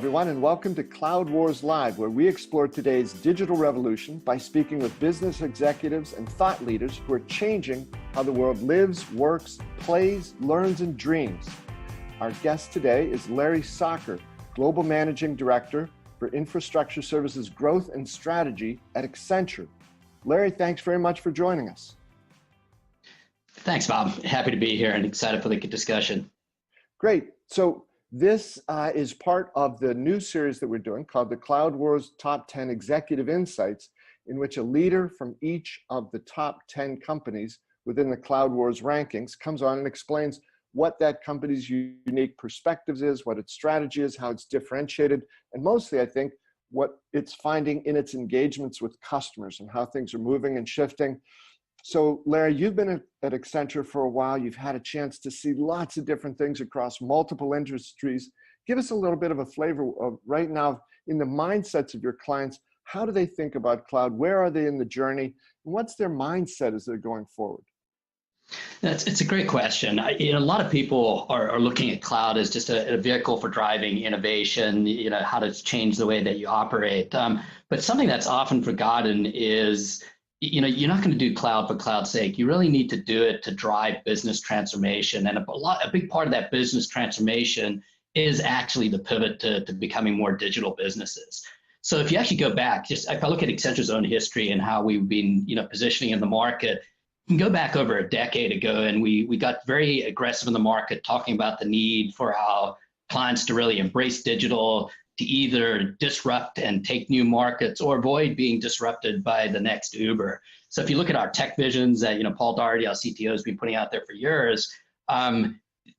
everyone, and welcome to Cloud Wars Live, where we explore today's digital revolution by speaking with business executives and thought leaders who are changing how the world lives, works, plays, learns, and dreams. Our guest today is Larry Socher, Global Managing Director for Infrastructure Services Growth and Strategy at Accenture. Larry, thanks very much for joining us. Thanks, Bob. Happy to be here and excited for the discussion. Great. So this is part of the new series that we're doing called the Cloud Wars Top 10 Executive Insights, in which a leader from each of the top 10 companies within the Cloud Wars rankings comes on and explains what that company's unique perspectives is, what its strategy is, how it's differentiated, and mostly, I think, what it's finding in its engagements with customers and how things are moving and shifting. So Larry, you've been at Accenture for a while. You've had a chance to see lots of different things across multiple industries. Give us a little bit of a flavor of right now in the mindsets of your clients. How do they think about cloud? Where are they in the journey? And what's their mindset as they're going forward? It's a great question. A lot of people are looking at cloud as just a vehicle for driving innovation, how to change the way that you operate. But something that's often forgotten is you're not going to do cloud for cloud's sake. You really need to do it to drive business transformation. And a big part of that business transformation is actually the pivot to becoming more digital businesses. So if you actually go back, just if I look at Accenture's own history and how we've been positioning in the market, you can go back over a decade ago and we got very aggressive in the market talking about the need for our clients to really embrace digital, to either disrupt and take new markets or avoid being disrupted by the next Uber. So if you look at our tech visions that Paul Daugherty, our CTO, has been putting out there for years,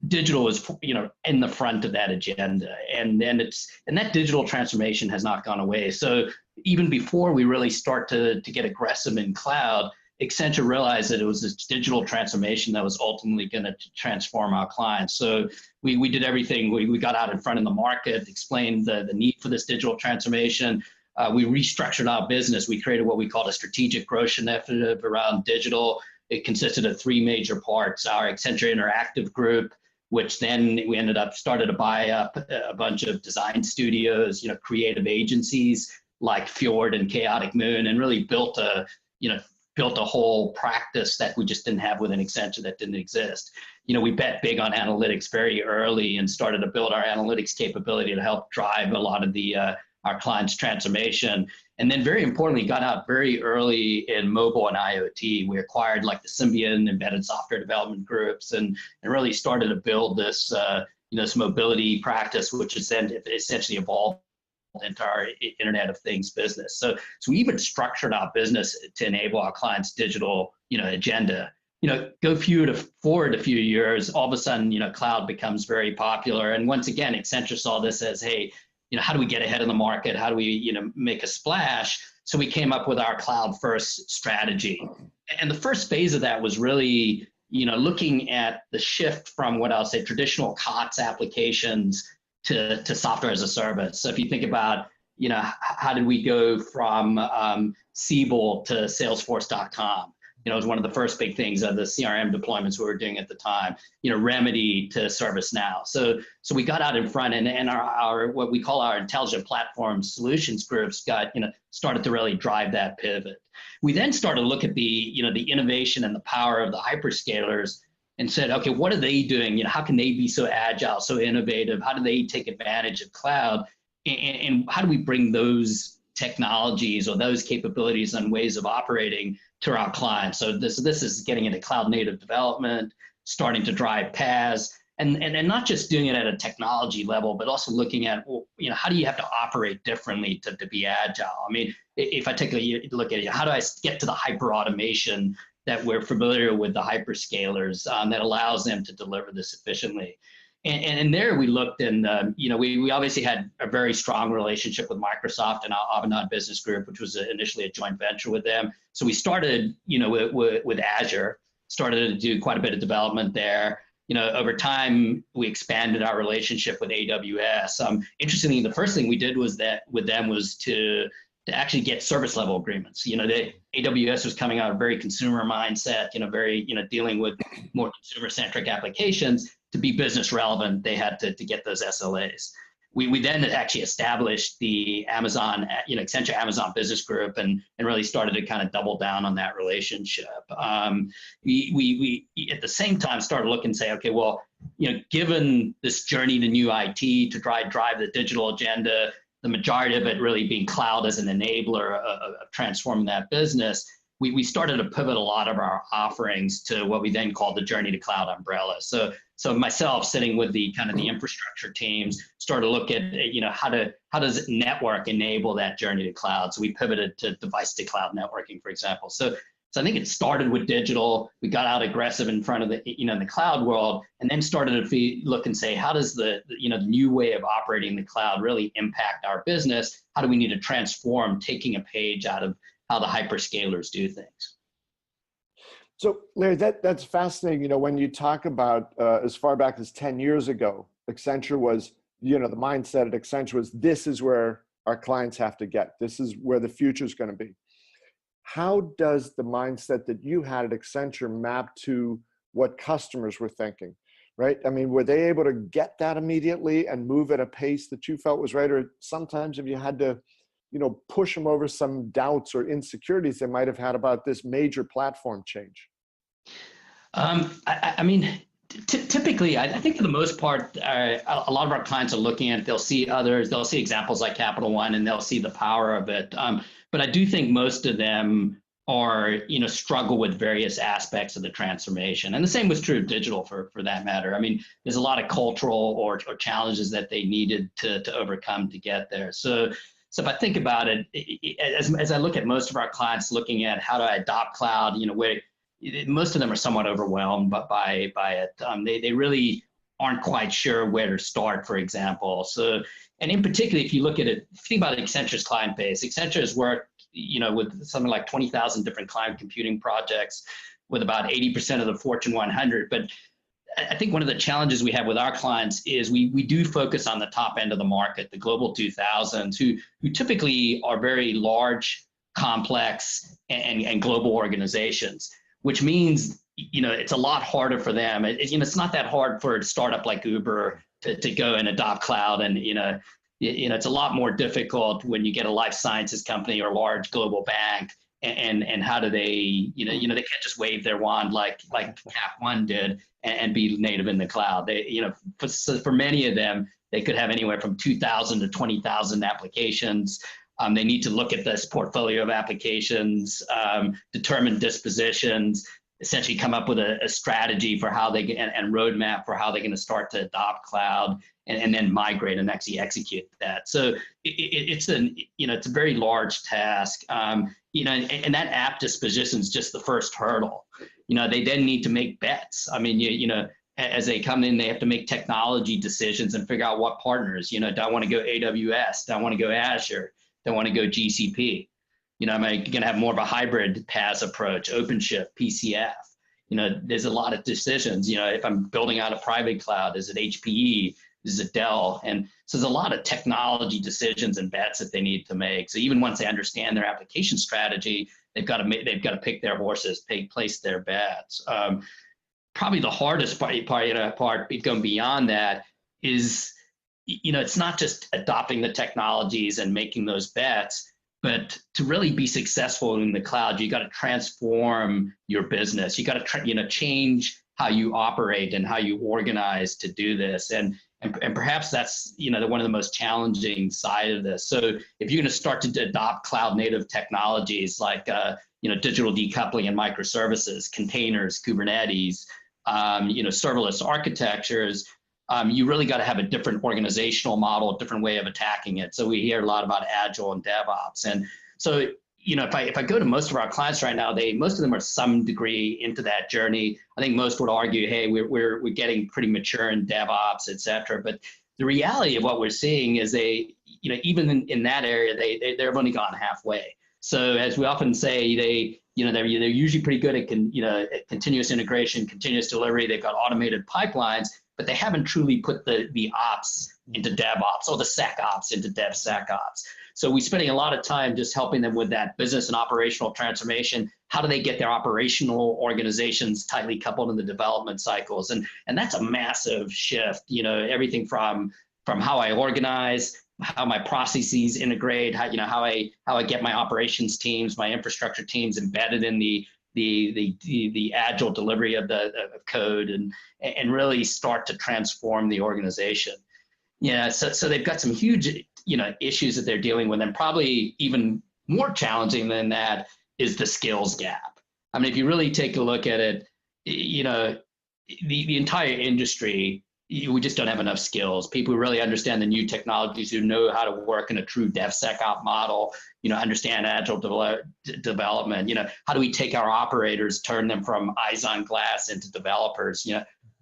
digital is in the front of that agenda, and that digital transformation has not gone away. So even before we really start to get aggressive in cloud, Accenture realized that it was this digital transformation that was ultimately going to transform our clients. So we did everything. We got out in front of the market, explained the need for this digital transformation. We restructured our business. We created what we called a strategic growth initiative around digital. It consisted of three major parts: our Accenture Interactive group, which then we started to buy up a bunch of design studios, creative agencies like Fjord and Chaotic Moon, and really built a whole practice that we just didn't have within Accenture, that didn't exist. We bet big on analytics very early and started to build our analytics capability to help drive a lot of our clients' transformation. And then very importantly, got out very early in mobile and IoT. We acquired like the Symbian embedded software development groups and really started to build this, this mobility practice, which is then essentially evolved into our Internet of Things business. So we even structured our business to enable our clients' digital, agenda. Go forward a few years, all of a sudden, cloud becomes very popular. And once again, Accenture saw this as, hey, how do we get ahead of the market? How do we, make a splash? So we came up with our cloud first strategy. And the first phase of that was really, looking at the shift from what I'll say traditional COTS applications to software as a service. So if you think about, how did we go from Siebel to Salesforce.com? It was one of the first big things of the CRM deployments we were doing at the time, Remedy to ServiceNow. So we got out in front and our what we call our intelligent platform solutions groups started to really drive that pivot. We then started to look at the innovation and the power of the hyperscalers and said, okay, what are they doing? How can they be so agile, so innovative? How do they take advantage of cloud? And how do we bring those technologies or those capabilities and ways of operating to our clients? So this is getting into cloud native development, starting to drive PaaS, and not just doing it at a technology level, but also looking at, how do you have to operate differently to be agile? I mean, if I take a look at it, how do I get to the hyper automation that we're familiar with the hyperscalers that allows them to deliver this efficiently? And there we looked and, we obviously had a very strong relationship with Microsoft and our Avanade Business Group, which was initially a joint venture with them. So we started, with Azure, started to do quite a bit of development there. Over time, we expanded our relationship with AWS. Interestingly, the first thing we did was to actually get service level agreements. The AWS was coming out of a very consumer mindset, very, dealing with more consumer centric applications. To be business relevant, they had to get those SLAs. we then actually established the Amazon, Accenture Amazon Business Group, and really started to kind of double down on that relationship. We at the same time started looking and say, okay, well, given this journey to new IT to drive the digital agenda, the majority of it really being cloud as an enabler of transforming that business, we started to pivot a lot of our offerings to what we then called the journey to cloud umbrella. So myself sitting with the kind of the infrastructure teams started to look at, how does network enable that journey to cloud? So we pivoted to device to cloud networking, for example. So I think it started with digital. We got out aggressive in front of the, in the cloud world, and then started to look and say, how does the new way of operating the cloud really impact our business? How do we need to transform, taking a page out of how the hyperscalers do things? So Larry, that's fascinating. When you talk about as far back as 10 years ago, Accenture was, the mindset at Accenture was, this is where our clients have to get. This is where the future is going to be. How does the mindset that you had at Accenture map to what customers were thinking, right? I mean, were they able to get that immediately and move at a pace that you felt was right? Or sometimes if you had to, push them over some doubts or insecurities they might have had about this major platform change? Typically, I think for the most part, a lot of our clients are looking at it. They'll see others, they'll see examples like Capital One, and they'll see the power of it. But I do think most of them are, struggle with various aspects of the transformation. And the same was true of digital for that matter. I mean, there's a lot of cultural or challenges that they needed to overcome to get there. So if I think about it, as I look at most of our clients looking at how to adopt cloud, where most of them are somewhat overwhelmed by it. They really aren't quite sure where to start, for example. So, and in particular, if you look at it, think about Accenture's client base. Accenture has worked, with something like 20,000 different cloud computing projects with about 80% of the Fortune 100. But I think one of the challenges we have with our clients is we do focus on the top end of the market, the global 2000s, who typically are very large, complex, and global organizations, which means, it's a lot harder for them. It's not that hard for a startup like Uber to go and adopt cloud. And, it's a lot more difficult when you get a life sciences company or a large global bank. And how do they, they can't just wave their wand like Cap One did and be native in the cloud. They, for many of them, they could have anywhere from 2,000 to 20,000 applications. They need to look at this portfolio of applications, determine dispositions, essentially come up with a strategy for how they get and roadmap for how they're going to start to adopt cloud and then migrate and actually execute that. So it's a very large task. And that app disposition is just the first hurdle. They then need to make bets. I mean, as they come in, they have to make technology decisions and figure out what partners, do I want to go AWS? Do I want to go Azure? Do I want to go GCP? Am I going to have more of a hybrid PaaS approach, OpenShift, PCF? There's a lot of decisions. If I'm building out a private cloud, is it HPE? Is it Dell? And so there's a lot of technology decisions and bets that they need to make. So even once they understand their application strategy, they've got to pick their horses, place their bets. Probably the hardest part going beyond that is, it's not just adopting the technologies and making those bets, but to really be successful in the cloud, you got to transform your business. You got to change how you operate and how you organize to do this. And perhaps that's one of the most challenging side of this. So if you're going to start to adopt cloud native technologies like digital decoupling and microservices, containers, Kubernetes, serverless architectures, you really got to have a different organizational model, a different way of attacking it. So we hear a lot about Agile and DevOps. And so, if I go to most of our clients right now, most of them are some degree into that journey. I think most would argue, hey, we're getting pretty mature in DevOps, et cetera. But the reality of what we're seeing is even in that area, they've only gone halfway. So as we often say, they're usually pretty good at continuous integration, continuous delivery. They've got automated pipelines, but they haven't truly put the ops into DevOps or the SecOps into DevSecOps. So we're spending a lot of time just helping them with that business and operational transformation. How do they get their operational organizations tightly coupled in the development cycles? And that's a massive shift, everything from from how I organize, how my processes integrate, how I get my operations teams, my infrastructure teams embedded in the agile delivery of of code, and really start to transform the organization. Yeah, so they've got some huge issues that they're dealing with, and probably even more challenging than that is the skills gap. I mean, if you really take a look at it, the entire industry, we just don't have enough skills. People who really understand the new technologies, who know how to work in a true DevSecOps model, understand agile development. How do we take our operators, turn them from eyes on glass into developers?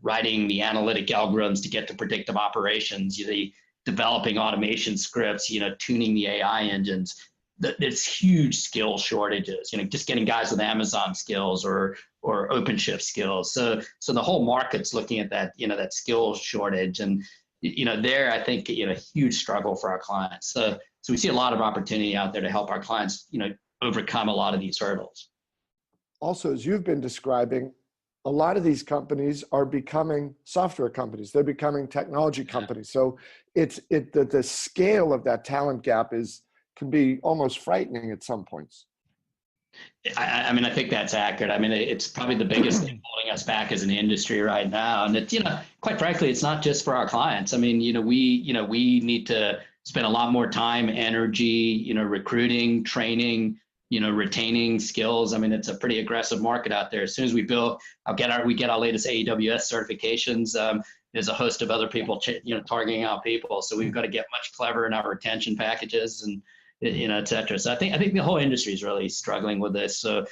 Writing the analytic algorithms to get to predictive operations, the developing automation scripts, tuning the AI engines. There's huge skill shortages, just getting guys with Amazon skills or OpenShift skills. So the whole market's looking at that, that skill shortage. And, there, I think, a huge struggle for our clients. So we see a lot of opportunity out there to help our clients, overcome a lot of these hurdles. Also, as you've been describing, a lot of these companies are becoming software companies. They're becoming technology companies. So the scale of that talent gap can be almost frightening at some points. I mean, I think that's accurate. I mean, it's probably the biggest thing holding us back as an industry right now. And it's, quite frankly, it's not just for our clients. I mean, we need to spend a lot more time, energy, recruiting, training, retaining skills. I mean, it's a pretty aggressive market out there. As soon as we get our latest AWS certifications. There's a host of other people, targeting out people. So we've got to get much clever in our retention packages and, et cetera. So I think the whole industry is really struggling with this. So,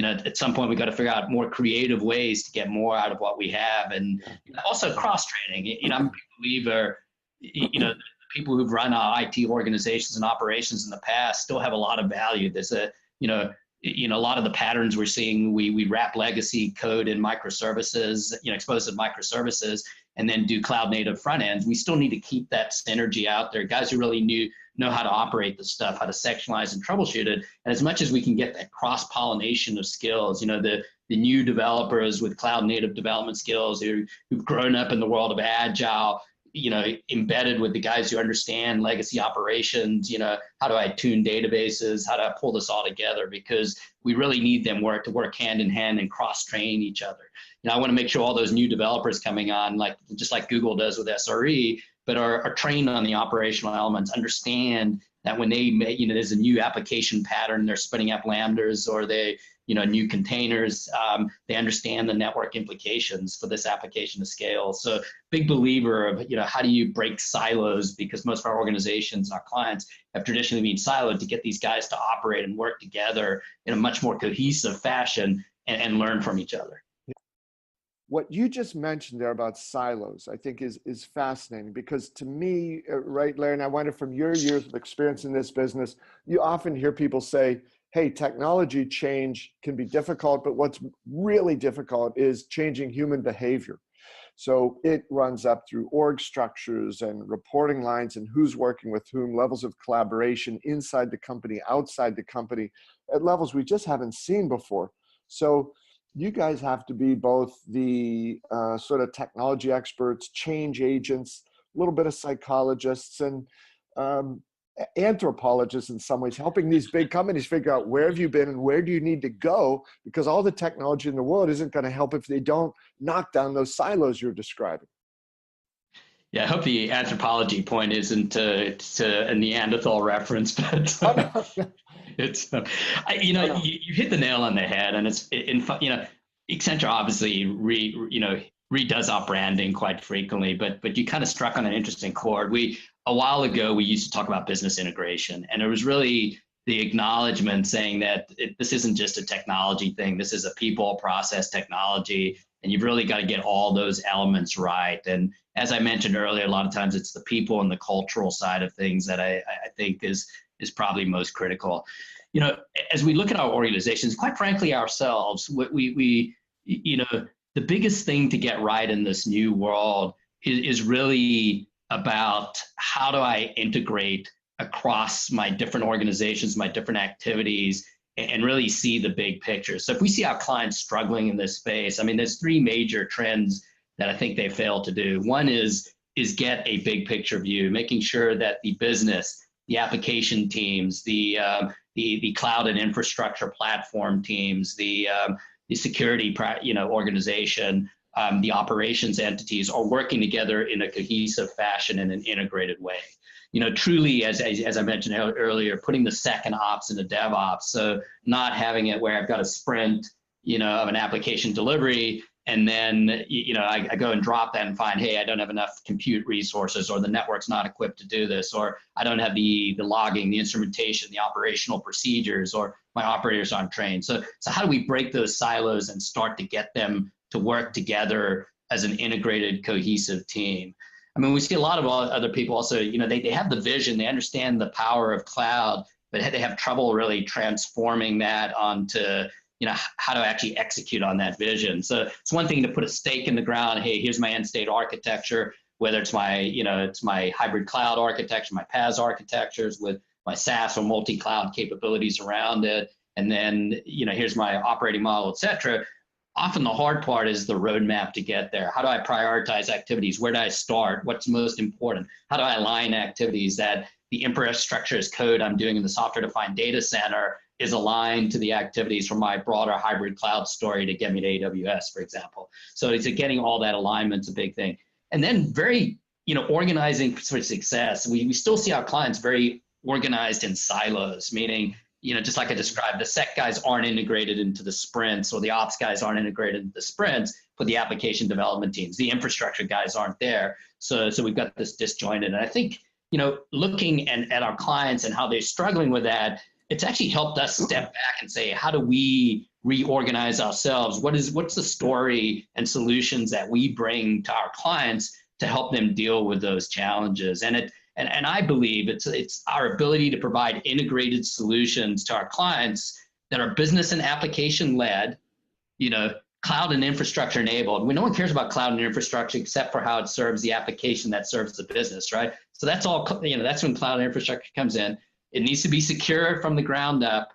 at some point we got to figure out more creative ways to get more out of what we have, and also cross training. I'm a big believer, the people who've run our IT organizations and operations in the past still have a lot of value. There's a lot of the patterns we're seeing, we wrap legacy code in microservices, exposed to microservices, and then do cloud native front ends. We still need to keep that synergy out there. Guys who really know how to operate the stuff, how to sectionalize and troubleshoot it. And as much as we can get that cross-pollination of skills, the new developers with cloud native development skills who've grown up in the world of agile, embedded with the guys who understand legacy operations, how do I tune databases, how do I pull this all together? Because we really need them to work hand in hand and cross-train each other. I want to make sure all those new developers coming on, just like Google does with SRE, but are trained on the operational elements, understand that when they make, there's a new application pattern, they're spinning up lambdas or new containers, they understand the network implications for this application to scale. So big believer of, how do you break silos, because most of our organizations, our clients have traditionally been siloed, to get these guys to operate and work together in a much more cohesive fashion and learn from each other. What you just mentioned there about silos, I think is fascinating, because to me, right, Larry, and I wonder, from your years of experience in this business, you often hear people say, hey, technology change can be difficult, but what's really difficult is changing human behavior. So it runs up through org structures and reporting lines and who's working with whom, levels of collaboration inside the company, outside the company, at levels we just haven't seen before. So you guys have to be both the sort of technology experts, change agents, a little bit of psychologists, and anthropologists in some ways, helping these big companies figure out where have you been and where do you need to go, because all the technology in the world isn't going to help if they don't knock down those silos you're describing. Yeah, I hope the anthropology point isn't a Neanderthal reference, but it's you hit the nail on the head, and it's Accenture obviously redoes our branding quite frequently, but you kind of struck on an interesting chord. A while ago we used to talk about business integration, and it was really the acknowledgement saying that this isn't just a technology thing. This is a people, process, technology, and you've really got to get all those elements right. And as I mentioned earlier, a lot of times it's the people and the cultural side of things that I think is probably most critical. As we look at our organizations, quite frankly, ourselves, the biggest thing to get right in this new world is really about how do I integrate across my different organizations, my different activities, and really see the big picture. So if we see our clients struggling in this space, I mean, there's three major trends that I think they fail to do. One is is get a big picture view, making sure that the business, the application teams, the cloud and infrastructure platform teams, the security organization, the operations entities are working together in a cohesive fashion in an integrated way. Truly, as I mentioned earlier, putting the second ops into DevOps. So not having it where I've got a sprint, of an application delivery, and then, I go and drop that and find, hey, I don't have enough compute resources, or the network's not equipped to do this, or I don't have the logging, the instrumentation, the operational procedures, or my operators aren't trained. So how do we break those silos and start to get them to work together as an integrated, cohesive team? I mean, we see a lot of other people also, they have the vision, they understand the power of cloud, but they have trouble really transforming that onto, how to actually execute on that vision. So it's one thing to put a stake in the ground. Hey, here's my end state architecture, whether it's my, it's my hybrid cloud architecture, my PaaS architectures with my SaaS or multi-cloud capabilities around it. And then, here's my operating model, et cetera. Often the hard part is the roadmap to get there. How do I prioritize activities? Where do I start? What's most important? How do I align activities that the infrastructure as code I'm doing in the software-defined data center is aligned to the activities from my broader hybrid cloud story to get me to AWS, for example. So it's getting all that alignment's a big thing. And then very, organizing for success. We still see our clients very organized in silos, meaning, just like I described, the sec guys aren't integrated into the sprints, or the ops guys aren't integrated into the sprints for the application development teams. The infrastructure guys aren't there. So we've got this disjointed. And I think, looking at our clients and how they're struggling with that, it's actually helped us step back and say, how do we reorganize ourselves? What's the story and solutions that we bring to our clients to help them deal with those challenges? And I believe it's our ability to provide integrated solutions to our clients that are business and application led, cloud and infrastructure enabled. No one cares about cloud and infrastructure except for how it serves the application that serves the business, right? So that's all, that's when cloud and infrastructure comes in. It needs to be secure from the ground up,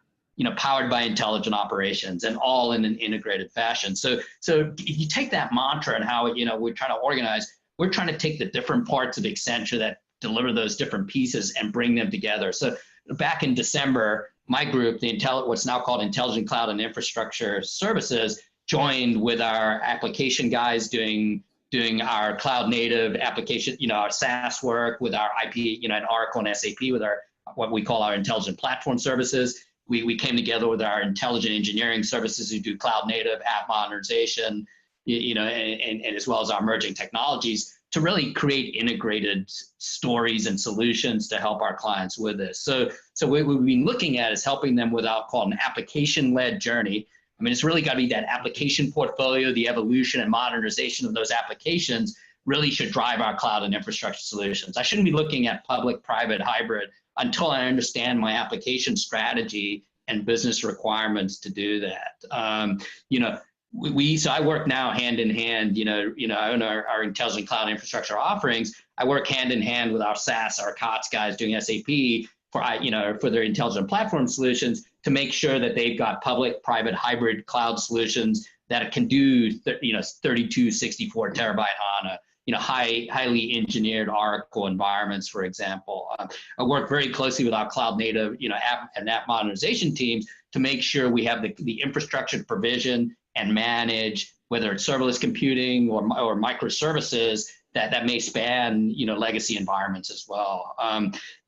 powered by intelligent operations, and all in an integrated fashion. So if you take that mantra and how, we're trying to organize, we're trying to take the different parts of Accenture that deliver those different pieces and bring them together. So back in December, my group, what's now called Intelligent Cloud and Infrastructure Services, joined with our application guys doing our cloud native application, our SaaS work with our IP, and Oracle and SAP with our what we call our intelligent platform services. We came together with our intelligent engineering services who do cloud native app modernization, and as well as our emerging technologies to really create integrated stories and solutions to help our clients with this. So what we've been looking at is helping them with our called an application-led journey. I mean, it's really got to be that application portfolio, the evolution and modernization of those applications really should drive our cloud and infrastructure solutions. I shouldn't be looking at public, private, hybrid until I understand my application strategy and business requirements to do that. So I work now hand in hand, I own our intelligent cloud infrastructure offerings. I work hand in hand with our SaaS, our COTS guys doing SAP for their intelligent platform solutions to make sure that they've got public, private, hybrid cloud solutions that can do, 32, 64 terabyte HANA, highly engineered Oracle environments, for example. I work very closely with our cloud native, app and app modernization teams to make sure we have the infrastructure to provision and manage, whether it's serverless computing or microservices that may span, legacy environments as well.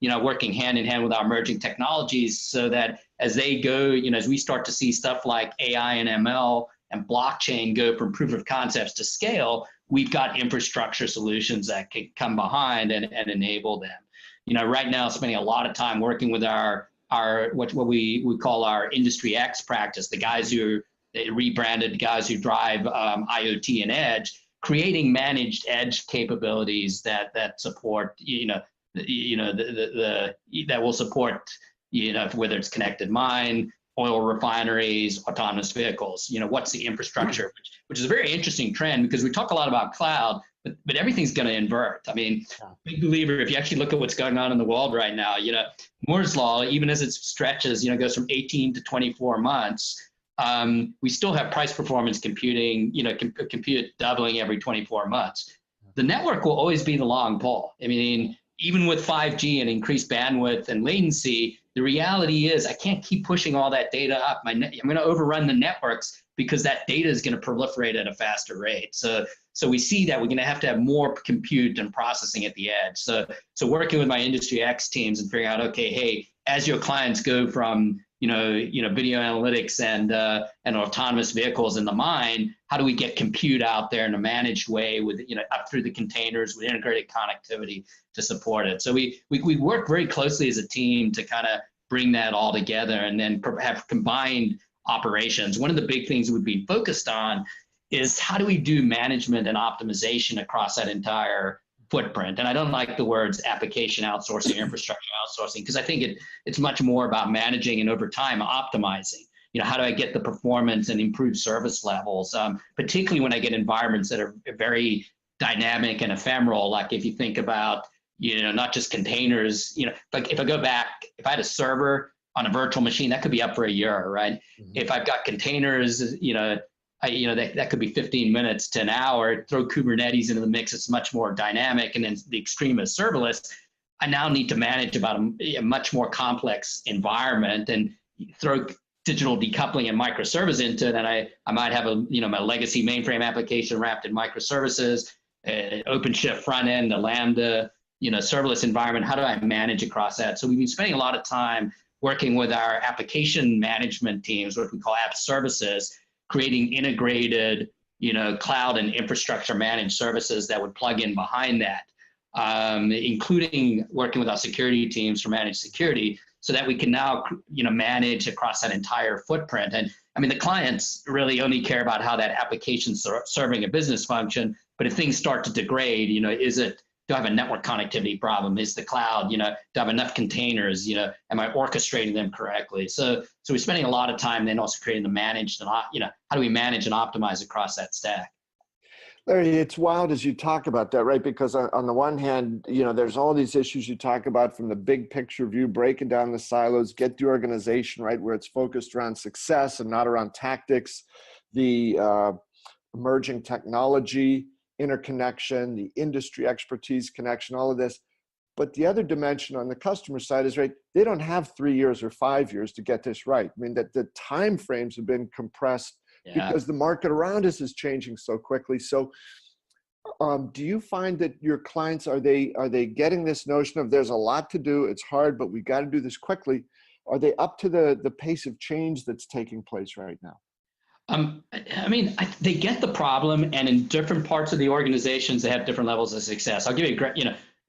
Working hand in hand with our emerging technologies so that as they go, as we start to see stuff like AI and ML and blockchain go from proof of concepts to scale, we've got infrastructure solutions that can come behind and enable them. Right now, spending a lot of time working with our what we call our Industry X practice, the guys who rebranded guys who drive IoT and edge, creating managed edge capabilities that support, that will support, whether it's connected mine, oil refineries, autonomous vehicles. What's the infrastructure, which is a very interesting trend because we talk a lot about cloud, but everything's going to invert. I mean, big believer, if you actually look at what's going on in the world right now, Moore's law, even as it stretches, goes from 18 to 24 months, we still have price performance computing, compute doubling every 24 months. the network will always be the long pole. I mean, even with 5G and increased bandwidth and latency, the reality is I can't keep pushing all that data up. I'm going to overrun the networks because that data is going to proliferate at a faster rate. So we see that we're going to have more compute and processing at the edge. So working with my industry X teams and figuring out, okay, hey, as your clients go from video analytics and autonomous vehicles in the mine, how do we get compute out there in a managed way with up through the containers with integrated connectivity to support it? So we work very closely as a team to kind of bring that all together and then have combined operations. One of the big things we've been focused on is how do we do management and optimization across that entire footprint. And I don't like the words application outsourcing, infrastructure outsourcing, because I think it's much more about managing and over time optimizing. How do I get the performance and improve service levels, particularly when I get environments that are very dynamic and ephemeral. Like if you think about, not just containers, like if I go back, if I had a server on a virtual machine, that could be up for a year, right? Mm-hmm. If I've got containers, that could be 15 minutes to an hour. Throw Kubernetes into the mix, it's much more dynamic. And then the extreme is serverless. I now need to manage about a much more complex environment and throw digital decoupling and microservice into it. And I might have my legacy mainframe application wrapped in microservices, OpenShift front end, the Lambda, serverless environment. How do I manage across that? So we've been spending a lot of time working with our application management teams, what we call app services, creating integrated, cloud and infrastructure managed services that would plug in behind that, including working with our security teams for managed security, so that we can now, manage across that entire footprint. And I mean, the clients really only care about how that application's serving a business function. But if things start to degrade, do I have a network connectivity problem? Is the cloud, do I have enough containers? Am I orchestrating them correctly? So we're spending a lot of time then also creating the managed and, how do we manage and optimize across that stack? Larry, it's wild as you talk about that, right? Because on the one hand, there's all these issues you talk about from the big picture view, breaking down the silos, get the organization, right, where it's focused around success and not around tactics, the emerging technology, interconnection, the industry expertise connection, all of this. But the other dimension on the customer side is, right, they don't have 3 years or 5 years to get this right. I mean, that the time frames have been compressed because the market around us is changing so quickly. So do you find that your clients, are they getting this notion of there's a lot to do, it's hard, but we got to do this quickly? Are they up to the pace of change that's taking place right now? They get the problem, and in different parts of the organizations, they have different levels of success. I'll give you a great,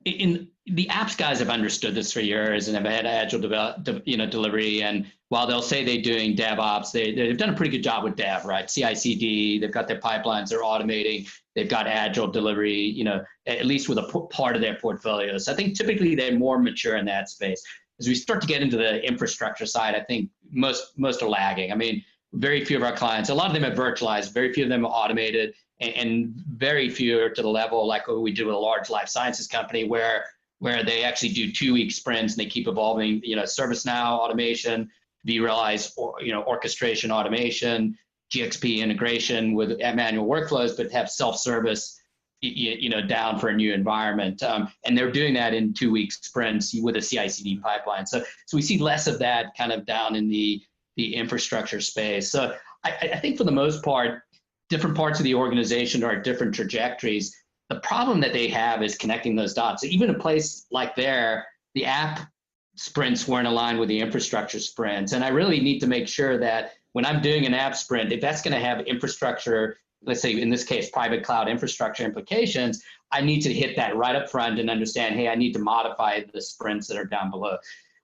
in the apps guys have understood this for years and have had agile delivery. And while they'll say they're doing DevOps, they've done a pretty good job with dev, right? CI/CD, they've got their pipelines, they're automating, they've got agile delivery, at least with a part of their portfolio. So I think typically they're more mature in that space. As we start to get into the infrastructure side, I think most are lagging. I mean, very few of our clients, a lot of them have virtualized, very few of them are automated, and very few are to the level like what we do with a large life sciences company where they actually do 2-week sprints and they keep evolving, ServiceNow automation, vRealize, orchestration automation, GXP integration with manual workflows, but have self-service, down for a new environment. And they're doing that in 2-week sprints with a CI/CD pipeline. So we see less of that kind of down in the infrastructure space. So I think for the most part, different parts of the organization are at different trajectories. The problem that they have is connecting those dots. So even a place like there, the app sprints weren't aligned with the infrastructure sprints. And I really need to make sure that when I'm doing an app sprint, if that's going to have infrastructure, let's say in this case, private cloud infrastructure implications, I need to hit that right up front and understand, hey, I need to modify the sprints that are down below.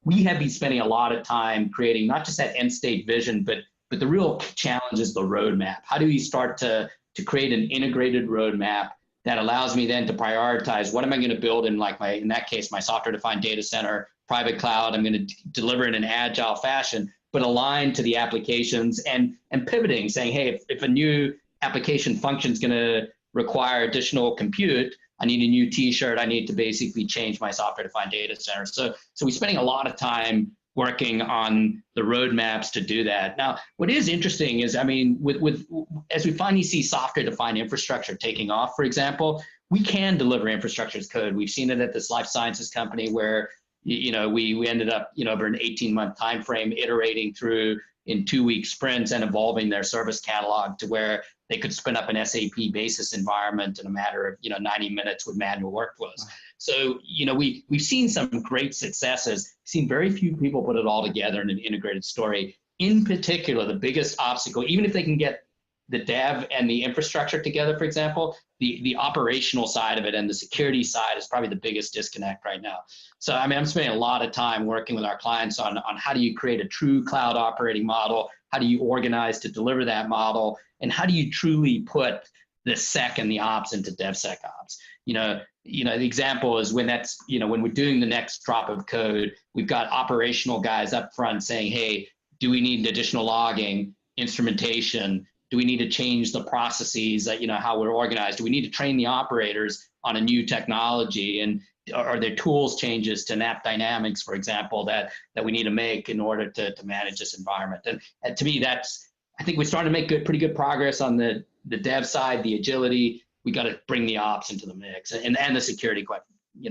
We have been spending a lot of time creating not just that end state vision, but the real challenge is the roadmap. How do we start to create an integrated roadmap that allows me then to prioritize what am I going to build in, like in that case, my software-defined data center, private cloud. I'm going to deliver in an agile fashion, but aligned to the applications and pivoting, saying, hey, if a new application function is going to require additional compute, I need a new T-shirt. I need to basically change my software-defined data center. So we're spending a lot of time working on the roadmaps to do that. Now, what is interesting is, I mean, with as we finally see software-defined infrastructure taking off, for example, we can deliver infrastructure as code. We've seen it at this life sciences company where, we ended up, over an 18-month time frame iterating through in 2-week sprints and evolving their service catalog to where they could spin up an SAP basis environment in a matter of 90 minutes with manual workflows. So we've seen some great successes. Seen very few people put it all together in an integrated story. In particular, the biggest obstacle, even if they can get the dev and the infrastructure together, for example, the operational side of it and the security side is probably the biggest disconnect right now. So I'm spending a lot of time working with our clients on how do you create a true cloud operating model, how do you organize to deliver that model, and how do you truly put the sec and the ops into DevSecOps. The example is when when we're doing the next drop of code, we've got operational guys up front saying, hey, do we need additional logging, instrumentation? Do we need to change the processes that, how we're organized? Do we need to train the operators on a new technology? And are there tools changes to NAP dynamics, for example, that we need to make in order to manage this environment? And to me, I think we're starting to make pretty good progress on the dev side, the agility. We got to bring the ops into the mix and the security,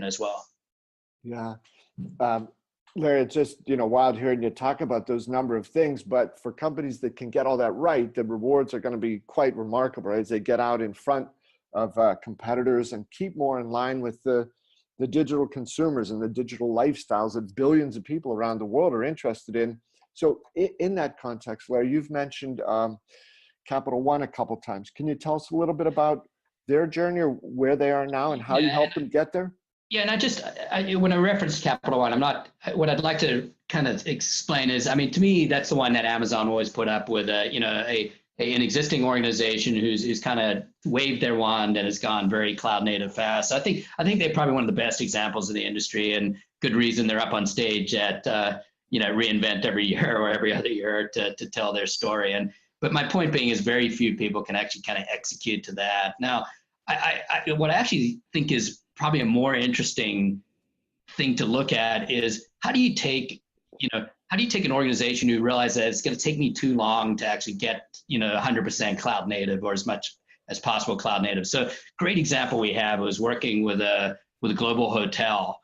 as well. Yeah. Larry, it's just, wild hearing you talk about those number of things, but for companies that can get all that right, the rewards are going to be quite remarkable, right? As they get out in front of competitors and keep more in line with the digital consumers and the digital lifestyles that billions of people around the world are interested in. So in that context, Larry, you've mentioned Capital One a couple of times. Can you tell us a little bit about their journey or where they are now and how you helped them get there? Yeah, and when I reference Capital One, what I'd like to kind of explain is, to me, that's the one that Amazon always put up with an existing organization who's kind of waved their wand and has gone very cloud native fast. I think they're probably one of the best examples of the industry, and good reason they're up on stage at reInvent every year or every other year to tell their story. But my point being is very few people can actually kind of execute to that. Now, what I actually think is probably a more interesting thing to look at is how do you take an organization who realizes that it's going to take me too long to actually get 100% cloud native or as much as possible cloud native. So great example we have was working with a global hotel,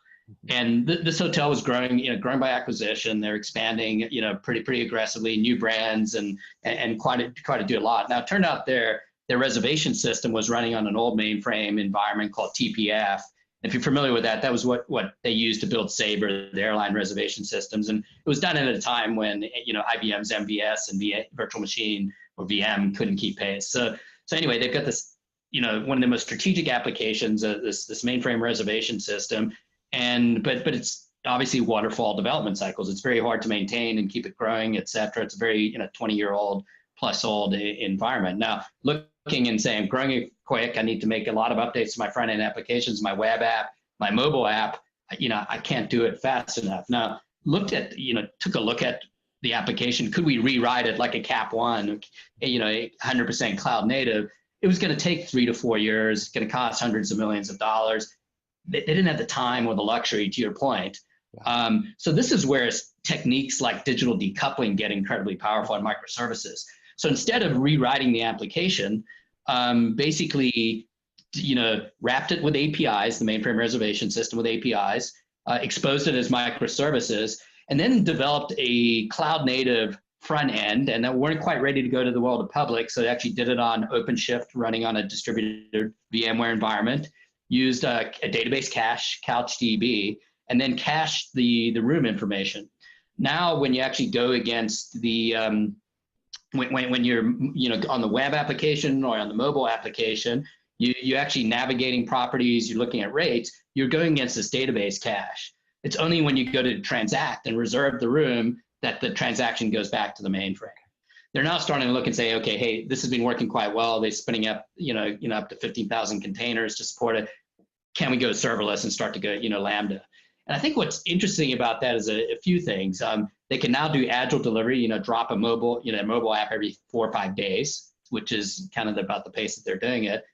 and this hotel was growing by acquisition. They're expanding pretty aggressively, new brands and quite to do a lot. Now it turned out their reservation system was running on an old mainframe environment called TPF. If you're familiar with that, that was what they used to build Sabre, the airline reservation systems. And it was done at a time when, IBM's MVS and virtual machine or VM couldn't keep pace. So anyway, they've got this, one of the most strategic applications, this mainframe reservation system. But it's obviously waterfall development cycles. It's very hard to maintain and keep it growing, et cetera. It's a very, 20-year-old plus old environment. Now, looking and saying, growing it quick, I need to make a lot of updates to my front-end applications, my web app, my mobile app. I can't do it fast enough. Now, took a look at the application. Could we rewrite it like a Cap One, 100% cloud native? It was going to take 3 to 4 years, going to cost hundreds of millions of dollars. They didn't have the time or the luxury, to your point. So this is where techniques like digital decoupling get incredibly powerful in microservices. So instead of rewriting the application, basically, wrapped it with APIs, the mainframe reservation system with APIs, exposed it as microservices, and then developed a cloud native front end. And that weren't quite ready to go to the world of public. So they actually did it on OpenShift, running on a distributed VMware environment, used a database cache, CouchDB, and then cached the room information. Now, when you actually go against the when you're on the web application or on the mobile application, you actually navigating properties, you're looking at rates, you're going against this database cache. It's only when you go to transact and reserve the room that the transaction goes back to the mainframe. They're now starting to look and say, okay, hey, this has been working quite well. They're spinning up, up to 15,000 containers to support it. Can we go serverless and start to go, Lambda? And I think what's interesting about that is a few things. They can now do agile delivery, drop a mobile app every 4 or 5 days, which is kind of about the pace that they're doing it.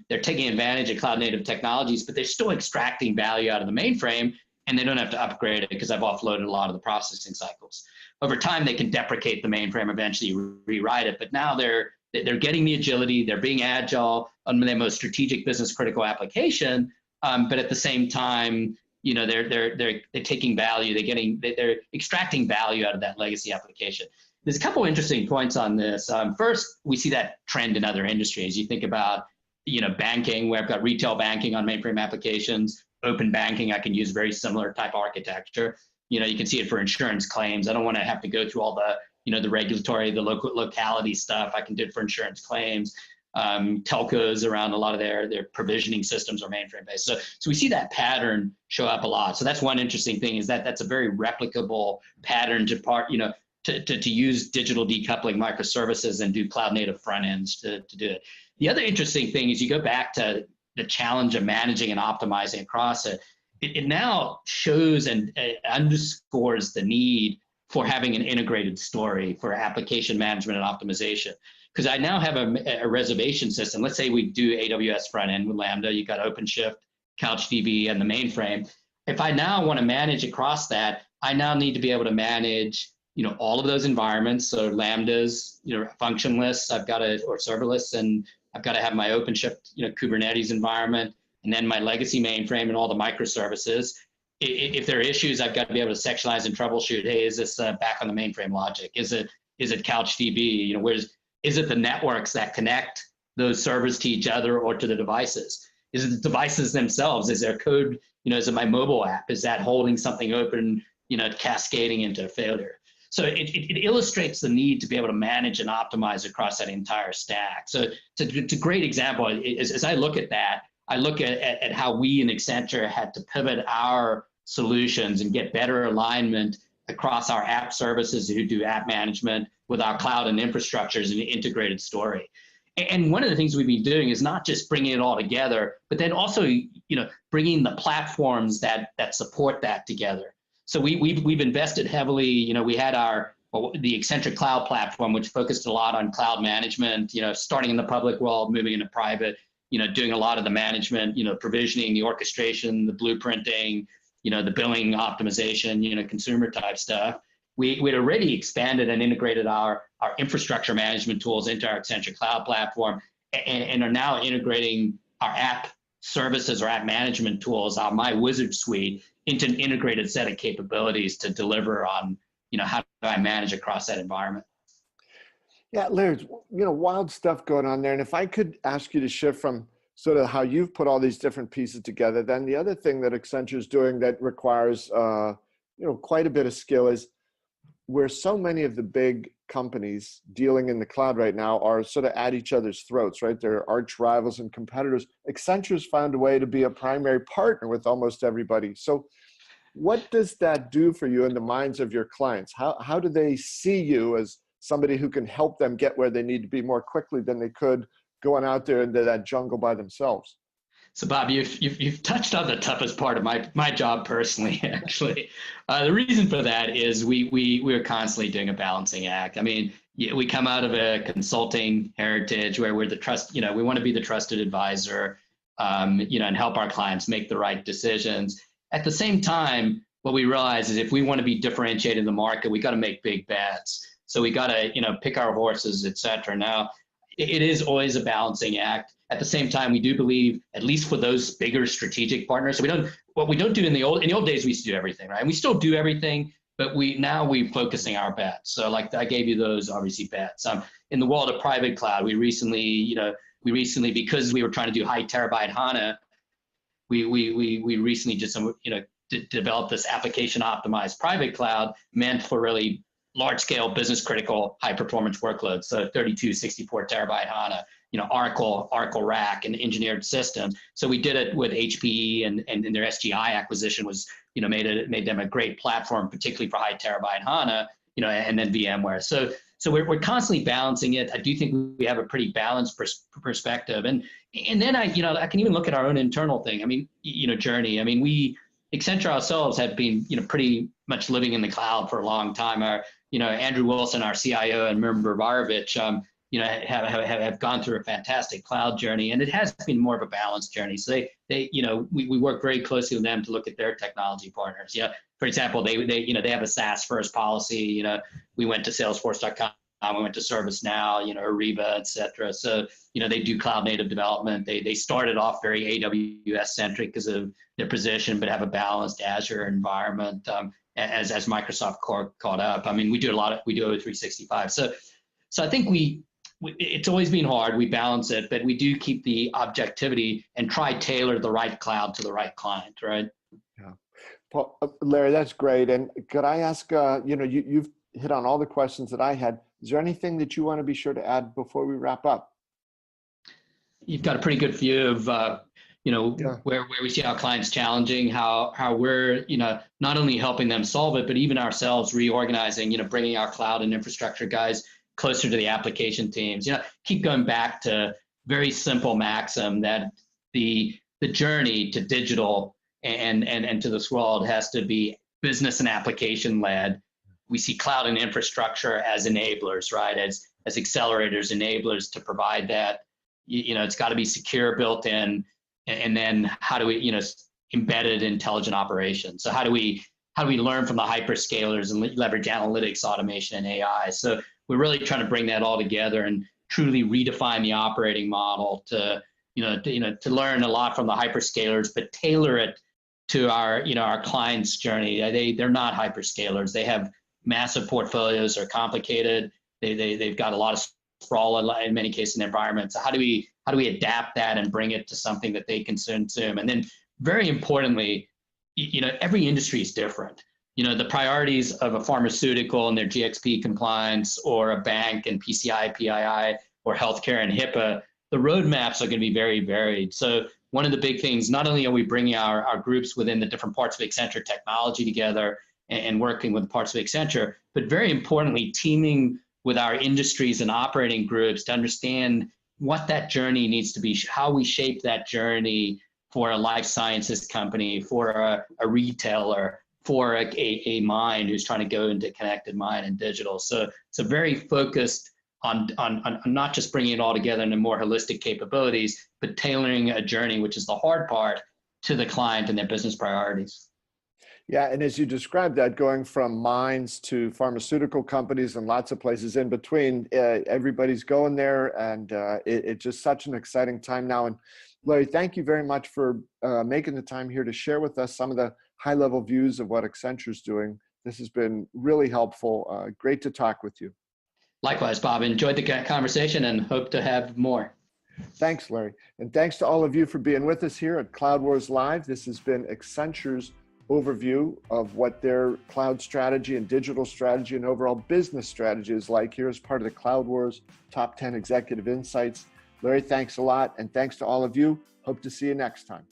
They're taking advantage of cloud native technologies, but they're still extracting value out of the mainframe, and they don't have to upgrade it because I've offloaded a lot of the processing cycles. Over time, they can deprecate the mainframe, eventually rewrite it, but now they're they're getting the agility, they're being agile on their most strategic business critical application, but at the same time, they're taking value, they're extracting value out of that legacy application. There's a couple interesting points on this. First, we see that trend in other industries. You think about, banking, where I've got retail banking on mainframe applications, open banking, I can use very similar type architecture. You can see it for insurance claims. I don't want to have to go through all the, the regulatory, the locality stuff. I can do it for insurance claims. Telcos around a lot of their provisioning systems are mainframe based. So we see that pattern show up a lot. So that's one interesting thing, is that that's a very replicable pattern to use digital decoupling microservices and do cloud native front ends to do it. The other interesting thing is you go back to the challenge of managing and optimizing across it. It now shows and underscores the need for having an integrated story for application management and optimization. Because I now have a reservation system. Let's say we do AWS front end with Lambda. You've got OpenShift, CouchDB, and the mainframe. If I now want to manage across that, I now need to be able to manage all of those environments. So Lambdas, functionless, or serverless, and I've got to have my OpenShift, Kubernetes environment, and then my legacy mainframe and all the microservices. If there are issues, I've got to be able to sectionize and troubleshoot. Hey, is this back on the mainframe logic? Is it CouchDB? Is it the networks that connect those servers to each other or to the devices? Is it the devices themselves? Is there code? Is it my mobile app? Is that holding something open? Cascading into failure. So it illustrates the need to be able to manage and optimize across that entire stack. So it's a great example. As I look at that, I look at how we in Accenture had to pivot our solutions and get better alignment across our app services who do app management with our cloud and infrastructures and an integrated story. And one of the things we've been doing is not just bringing it all together, but then also, bringing the platforms that support that together. So we've invested heavily. We had the Accenture Cloud Platform, which focused a lot on cloud management, starting in the public world, moving into private, doing a lot of the management, provisioning, the orchestration, the blueprinting, the billing optimization, consumer type stuff. We'd already expanded and integrated our infrastructure management tools into our Accenture Cloud Platform, and are now integrating our app services or app management tools, our My Wizard suite, into an integrated set of capabilities to deliver on, how do I manage across that environment? Yeah, Larry, wild stuff going on there. And if I could ask you to shift from sort of how you've put all these different pieces together, then the other thing that Accenture is doing that requires, quite a bit of skill is where so many of the big companies dealing in the cloud right now are sort of at each other's throats, right? They're arch rivals and competitors. Accenture's found a way to be a primary partner with almost everybody. So what does that do for you in the minds of your clients? How do they see you as somebody who can help them get where they need to be more quickly than they could going out there into that jungle by themselves? So Bob, you've touched on the toughest part of my job personally, actually. The reason for that is we're constantly doing a balancing act. I mean, we come out of a consulting heritage where we're the trust, we want to be the trusted advisor, and help our clients make the right decisions. At the same time, what we realize is if we want to be differentiated in the market, we got to make big bets. So we got to, pick our horses, et cetera. Now, it is always a balancing act. At the same time, we do believe, at least for those bigger strategic partners, so what we don't do in the old days, we used to do everything, right? And we still do everything, but we're focusing our bets. So like I gave you those obviously bets. In the world of private cloud, we recently, because we were trying to do high terabyte HANA, we recently just developed this application optimized private cloud meant for really large scale business critical high performance workloads. So 32, 64 terabyte HANA, Oracle rack and engineered systems. So we did it with HPE and their SGI acquisition was, made them a great platform, particularly for high terabyte HANA, and then VMware. So we're constantly balancing it. I do think we have a pretty balanced perspective. And then I can even look at our own internal thing. I mean, journey. I mean, we Accenture ourselves have been, pretty much living in the cloud for a long time. Our, Andrew Wilson, our CIO, and Mirjam Barovic, have gone through a fantastic cloud journey, and it has been more of a balanced journey. So we work very closely with them to look at their technology partners. Yeah, for example, they have a SaaS first policy. We went to Salesforce.com We went to ServiceNow, Ariba, et cetera. So, they do cloud native development. They started off very AWS centric because of their position, but have a balanced Azure environment as Microsoft caught up. I mean, we do over 365. So I think it's always been hard. We balance it, but we do keep the objectivity and try tailor the right cloud to the right client, right? Yeah. Paul, Larry, that's great. And could I ask, you've hit on all the questions that I had. Is there anything that you want to be sure to add before we wrap up? You've got a pretty good view of, where we see our clients challenging, how we're, not only helping them solve it, but even ourselves reorganizing, bringing our cloud and infrastructure guys closer to the application teams. Keep going back to very simple maxim that the journey to digital and to this world has to be business and application led. We see cloud and infrastructure as enablers, right? As accelerators, enablers to provide that. It's got to be secure, built in, and then how do we, embedded intelligent operations. So how do we learn from the hyperscalers and leverage analytics, automation, and AI? So we're really trying to bring that all together and truly redefine the operating model to learn a lot from the hyperscalers, but tailor it to our clients' journey. They're not hyperscalers. They have massive portfolios, are complicated. They've got a lot of sprawl in many cases in their environment. So how do we adapt that and bring it to something that they can consume? And then very importantly, every industry is different. The priorities of a pharmaceutical and their GXP compliance, or a bank and PCI, PII, or healthcare and HIPAA, the roadmaps are going to be very varied. So one of the big things, not only are we bringing our groups within the different parts of Accenture technology together and working with parts of Accenture, but very importantly, teaming with our industries and operating groups to understand what that journey needs to be, how we shape that journey for a life sciences company, for a retailer, for a mind who's trying to go into connected mind and digital. So very focused on not just bringing it all together into more holistic capabilities, but tailoring a journey, which is the hard part, to the client and their business priorities. Yeah, and as you described that, going from mines to pharmaceutical companies and lots of places in between, everybody's going there, and it's just such an exciting time now. And Larry, thank you very much for making the time here to share with us some of the high-level views of what Accenture's doing. This has been really helpful. Great to talk with you. Likewise, Bob. Enjoyed the conversation and hope to have more. Thanks, Larry. And thanks to all of you for being with us here at Cloud Wars Live. This has been Accenture's overview of what their cloud strategy and digital strategy and overall business strategy is like here as part of the Cloud Wars Top 10 Executive Insights. Larry, thanks a lot. And thanks to all of you. Hope to see you next time.